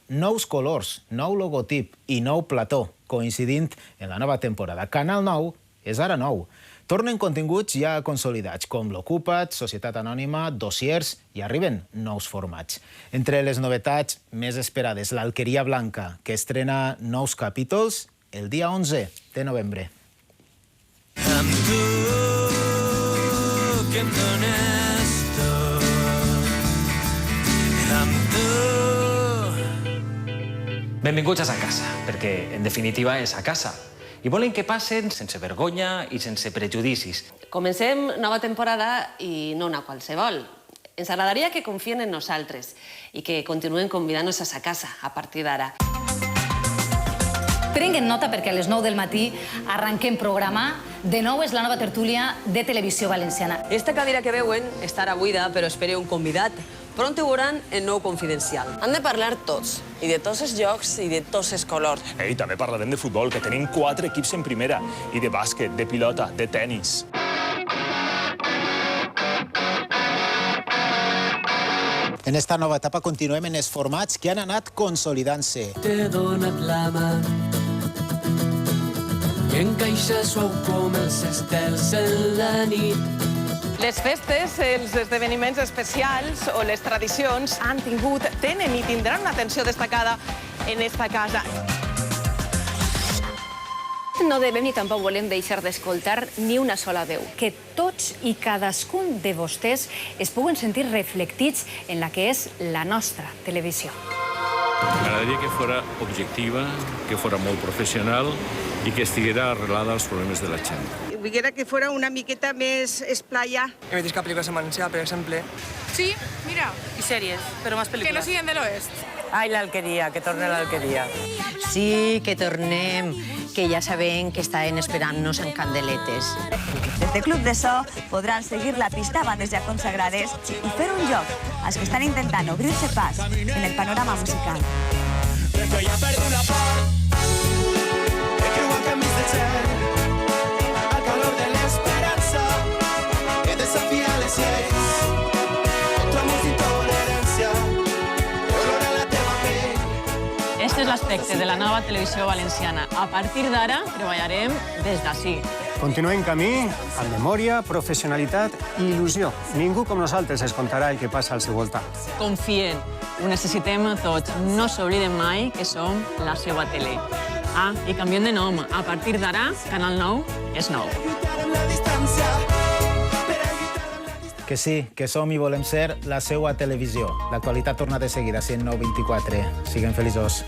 nous colors, nou logotip i nou plató, coincidint en la nova temporada. Canal 9 és ara nou. Tornen continguts ja consolidats, com l'Ocupa't, Societat Anònima, Dossiers, i arriben nous formats. Entre les novetats més esperades, l'Alqueria Blanca, que estrena nous capítols el dia 11 de novembre. Amb tu, que em dones tot. Amb tu. Benvinguts a sa casa, perquè, en definitiva, és a casa. I volen que passen sense vergonya i sense prejudicis. Comencem nova temporada i no una qualsevol. Ens agradaria que confien en nosaltres i que continuen convidant-nos a sa casa a partir d'ara. Prenguin nota perquè a les 9 del matí arrenquem programa. De nou és la nova tertúlia de Televisió Valenciana. Esta cadira que veuen estarà buida, però espereu un convidat. Pront ho veuran en Nou Confidencial. Han de parlar tots, i de tots els jocs i de tots els colors. I també parlarem de futbol, que tenim 4 equips en primera, i de bàsquet, de pilota, de tennis. En esta nova etapa continuem en els formats que han anat consolidant-se. T'he donat la mà i encaixa suau com els estels en la nit. Les festes, els esdeveniments especials o les tradicions han tingut, tenen i tindran una atenció destacada en esta casa. No devem ni tampoc volem deixar d'escoltar ni una sola veu. Que tots i cadascun de vostès es puguen sentir reflectits en la que és la nostra televisió. M'agradaria que fora objectiva, que fora molt professional i que estiguera arrelada als problemes de la gent. Volguera que fora una miqueta més esplaya. He vist pel·lícules en valencià, per exemple. Sí, mira. I sèries, però més pel·lícules. Que no siguen de l'oest. Ai, l'Alqueria, que torne l'Alqueria. Sí, que tornem, que ja sabem que estaven esperant-nos en candeletes. Des de Club de So podran seguir la pista a bandes ja consagrades i fer un joc als que estan intentant obrir-se pas en el panorama musical. Perquè ja perdo la por, he creuat camins de gel, al calor de l'esperança, he desafiat les lleis, contra molts d'intolerància, olor a la teva pell. Este és l'aspecte de la nova televisió valenciana. A partir d'ara treballarem des d'ací. Continuem camí amb memòria, professionalitat i il·lusió. Ningú com nosaltres es contarà el que passa al seu voltant. Confien, ho necessitem tots. No s'obliden mai que som la seva tele. Ah, i canviem de nom. A partir d'ara, Canal 9 és nou. Que sí, que som i volem ser la seva televisió. L'actualitat torna de seguida a 109.24. Siguem feliços.